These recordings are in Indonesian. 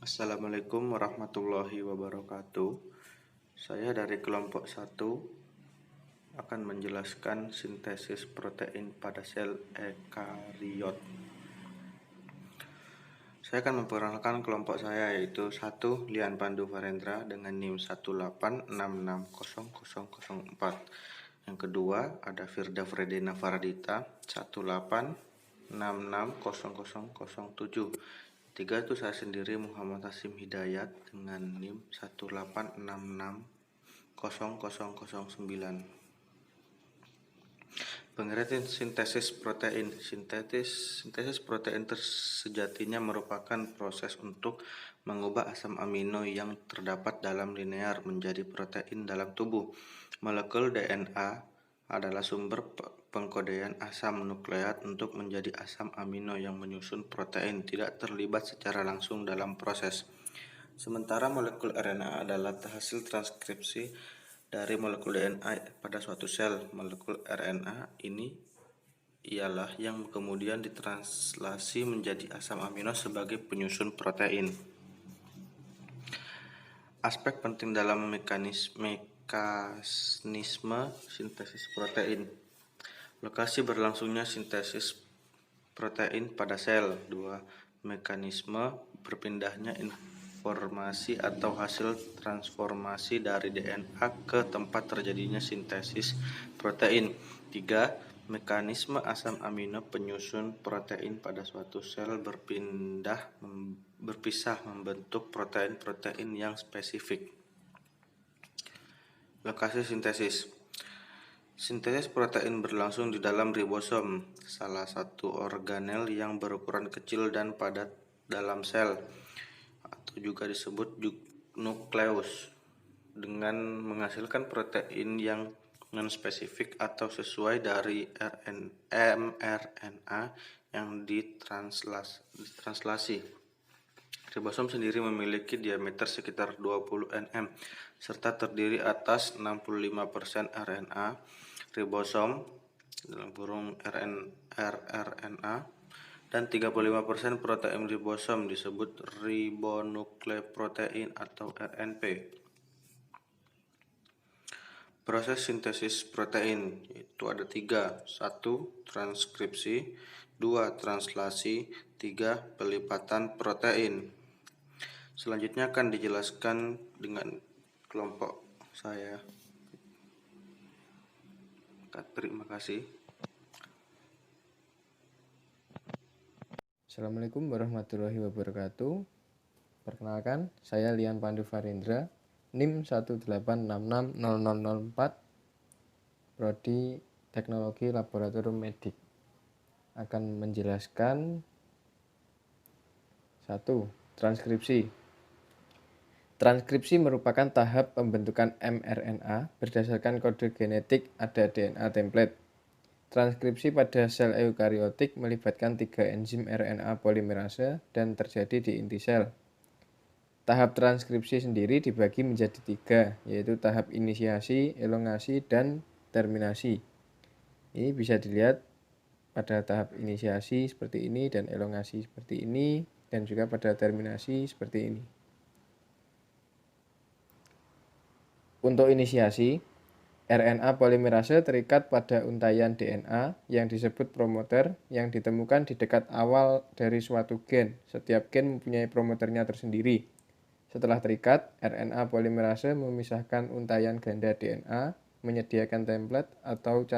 Assalamualaikum warahmatullahi wabarakatuh. Saya dari kelompok 1 akan menjelaskan sintesis protein pada sel eukariot. Saya akan memperkenalkan kelompok saya, yaitu 1. Lian Pandu Farendra dengan NIM 186600004. Yang kedua ada Firda Fredena Faradita 186600007. Tiga itu saya sendiri, Muhammad Hasim Hidayat dengan NIM 186600009. Pengertian sintesis protein. Sintesis protein sejatinya merupakan proses untuk mengubah asam amino yang terdapat dalam linear menjadi protein dalam tubuh. Molekul DNA adalah sumber pengkodean asam nukleat untuk menjadi asam amino yang menyusun protein, tidak terlibat secara langsung dalam proses. Sementara molekul RNA adalah hasil transkripsi dari molekul DNA pada suatu sel. Molekul RNA ini ialah yang kemudian ditranslasi menjadi asam amino sebagai penyusun protein. Aspek penting dalam mekanisme sintesis protein. Lokasi berlangsungnya sintesis protein pada sel. 2. Mekanisme berpindahnya informasi atau hasil transformasi dari DNA ke tempat terjadinya sintesis protein. 3. Mekanisme asam amino penyusun protein pada suatu sel berpisah membentuk protein-protein yang spesifik. Lokasi sintesis. Sintesis protein berlangsung di dalam ribosom, salah satu organel yang berukuran kecil dan padat dalam sel, atau juga disebut nukleus, dengan menghasilkan protein yang non-spesifik atau sesuai dari mRNA yang ditranslasi. Ribosom sendiri memiliki diameter sekitar 20 nm, serta terdiri atas 65% RNA, ribosom (rRNA) dan 35% protein ribosom disebut ribonukleoprotein atau RNP. Proses sintesis protein itu ada 3. 1. Transkripsi. 2. Translasi. 3. Pelipatan protein. Selanjutnya akan dijelaskan dengan kelompok saya. Terima kasih. Assalamualaikum warahmatullahi wabarakatuh. Perkenalkan, saya Lian Pandu Farendra, NIM 186600004, Prodi Teknologi Laboratorium Medik. Akan menjelaskan 1. Transkripsi. Transkripsi merupakan tahap pembentukan mRNA berdasarkan kode genetik ada DNA template. Transkripsi pada sel eukariotik melibatkan 3 enzim RNA polimerase dan terjadi di inti sel. Tahap transkripsi sendiri dibagi menjadi 3, yaitu tahap inisiasi, elongasi, dan terminasi. Ini bisa dilihat pada tahap inisiasi seperti ini dan elongasi seperti ini, dan juga pada terminasi seperti ini. Untuk inisiasi, RNA polimerase terikat pada untaian DNA yang disebut promoter yang ditemukan di dekat awal dari suatu gen. Setiap gen mempunyai promoternya tersendiri. Setelah terikat, RNA polimerase memisahkan untaian ganda DNA, menyediakan template atau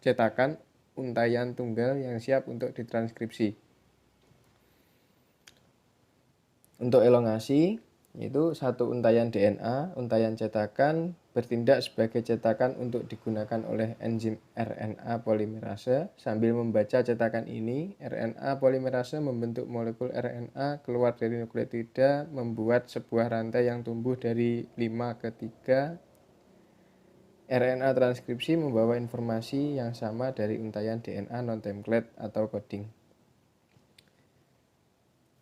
cetakan untaian tunggal yang siap untuk ditranskripsi. Untuk elongasi, yaitu satu untaian DNA, untaian cetakan, bertindak sebagai cetakan untuk digunakan oleh enzim RNA polimerase. Sambil membaca cetakan ini, RNA polimerase membentuk molekul RNA keluar dari nukleotida, membuat sebuah rantai yang tumbuh dari 5 ke 3. RNA transkripsi membawa informasi yang sama dari untaian DNA non-template atau coding.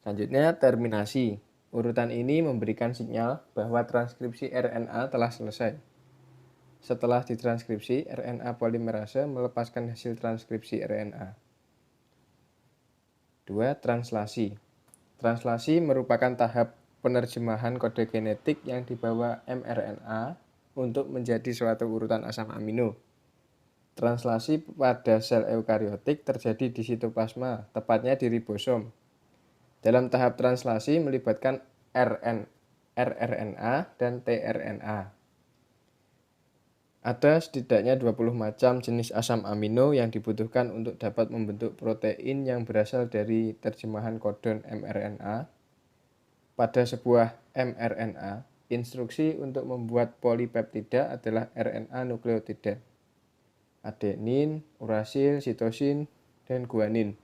Selanjutnya, terminasi. Urutan ini memberikan sinyal bahwa transkripsi RNA telah selesai. Setelah ditranskripsi, RNA polimerase melepaskan hasil transkripsi RNA. 2. Translasi. Translasi merupakan tahap penerjemahan kode genetik yang dibawa mRNA untuk menjadi suatu urutan asam amino. Translasi pada sel eukariotik terjadi di sitoplasma, tepatnya di ribosom. Dalam tahap translasi melibatkan rRNA dan tRNA. Ada setidaknya 20 macam jenis asam amino yang dibutuhkan untuk dapat membentuk protein yang berasal dari terjemahan kodon mRNA. Pada sebuah mRNA, instruksi untuk membuat polipeptida adalah RNA nukleotida. Adenin, urasil, sitosin, dan guanin.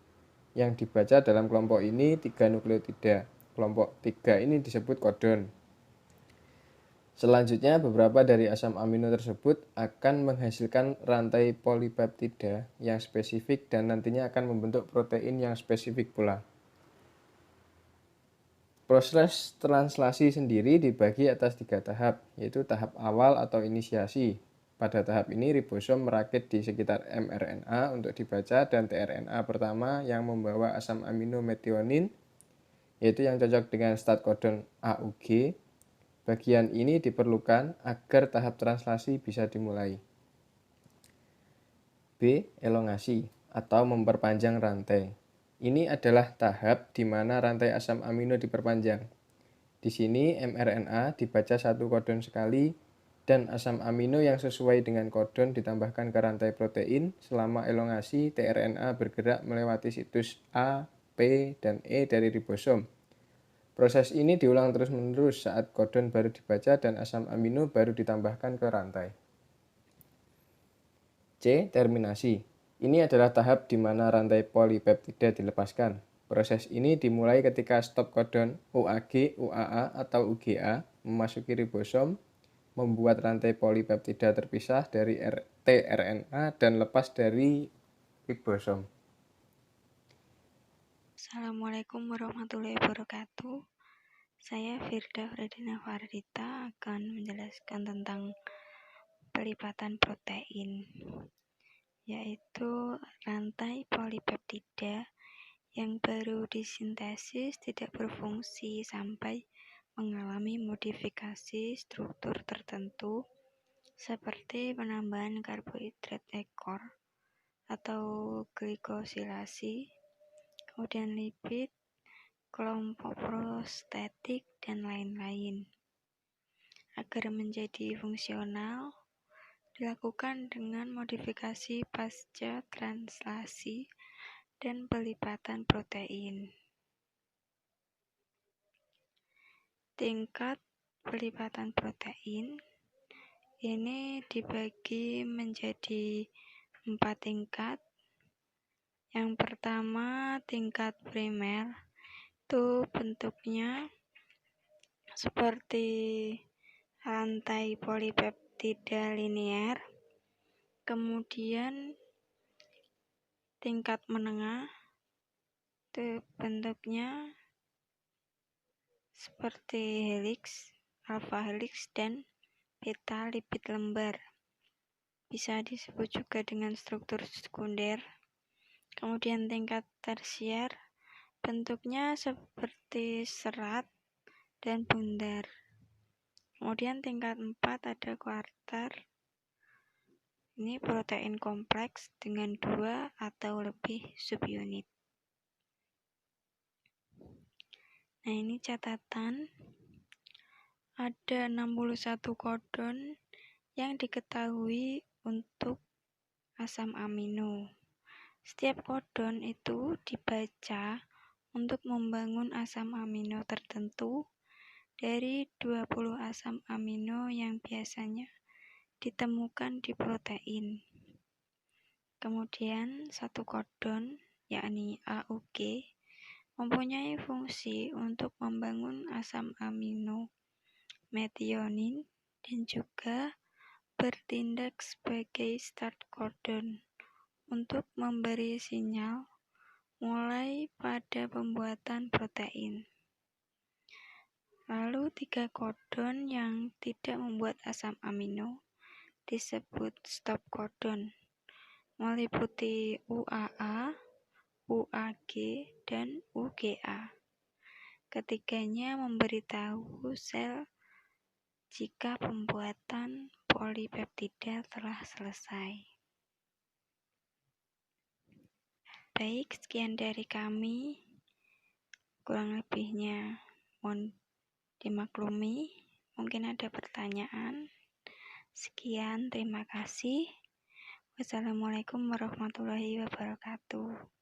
Yang dibaca dalam kelompok ini 3 nukleotida. Kelompok 3 ini disebut kodon. Selanjutnya, beberapa dari asam amino tersebut akan menghasilkan rantai polipeptida yang spesifik dan nantinya akan membentuk protein yang spesifik pula. Proses translasi sendiri dibagi atas 3 tahap, yaitu tahap awal atau inisiasi. Pada tahap ini, ribosom merakit di sekitar mRNA untuk dibaca dan tRNA pertama yang membawa asam amino metionin, yaitu yang cocok dengan start codon AUG. Bagian ini diperlukan agar tahap translasi bisa dimulai. B. Elongasi atau memperpanjang rantai. Ini adalah tahap di mana rantai asam amino diperpanjang. Di sini mRNA dibaca satu kodon sekali dan asam amino yang sesuai dengan kodon ditambahkan ke rantai protein. Selama elongasi, tRNA bergerak melewati situs A, P, dan E dari ribosom. Proses ini diulang terus-menerus saat kodon baru dibaca dan asam amino baru ditambahkan ke rantai. C. Terminasi. Ini adalah tahap di mana rantai polipeptida dilepaskan. Proses ini dimulai ketika stop kodon UAG, UAA, atau UGA memasuki ribosom, membuat rantai polipeptida terpisah dari tRNA dan lepas dari ribosom. Assalamualaikum warahmatullahi wabarakatuh. Saya Firda Fredina Fardita akan menjelaskan tentang pelipatan protein, yaitu rantai polipeptida yang baru disintesis tidak berfungsi sampai mengalami modifikasi struktur tertentu seperti penambahan karbohidrat ekor atau glikosilasi, kemudian lipid, kelompok prostetik, dan lain-lain. Agar menjadi fungsional, dilakukan dengan modifikasi pasca translasi dan pelipatan protein. Tingkat pelipatan protein ini dibagi menjadi 4 tingkat. Yang pertama, tingkat primer, itu bentuknya seperti rantai polipeptida linear. Kemudian tingkat menengah itu bentuknya seperti helix, alpha helix, dan beta lipid lembar. Bisa disebut juga dengan struktur sekunder. Kemudian tingkat tersier bentuknya seperti serat dan bundar. Kemudian tingkat 4 ada kuarter. Ini protein kompleks dengan 2 atau lebih subunit. Nah, ini catatan. Ada 61 kodon yang diketahui untuk asam amino. Setiap kodon itu dibaca untuk membangun asam amino tertentu dari 20 asam amino yang biasanya ditemukan di protein. Kemudian satu kodon, yakni AUG, mempunyai fungsi untuk membangun asam amino metionin dan juga bertindak sebagai start codon untuk memberi sinyal mulai pada pembuatan protein. Lalu 3 kodon yang tidak membuat asam amino disebut stop codon, meliputi UAA, UAG, dan UGA. Ketiganya memberitahu sel jika pembuatan polipeptida telah selesai. Baik, sekian dari kami. Kurang lebihnya mohon dimaklumi. Mungkin ada pertanyaan. Sekian, terima kasih. Wassalamualaikum warahmatullahi wabarakatuh.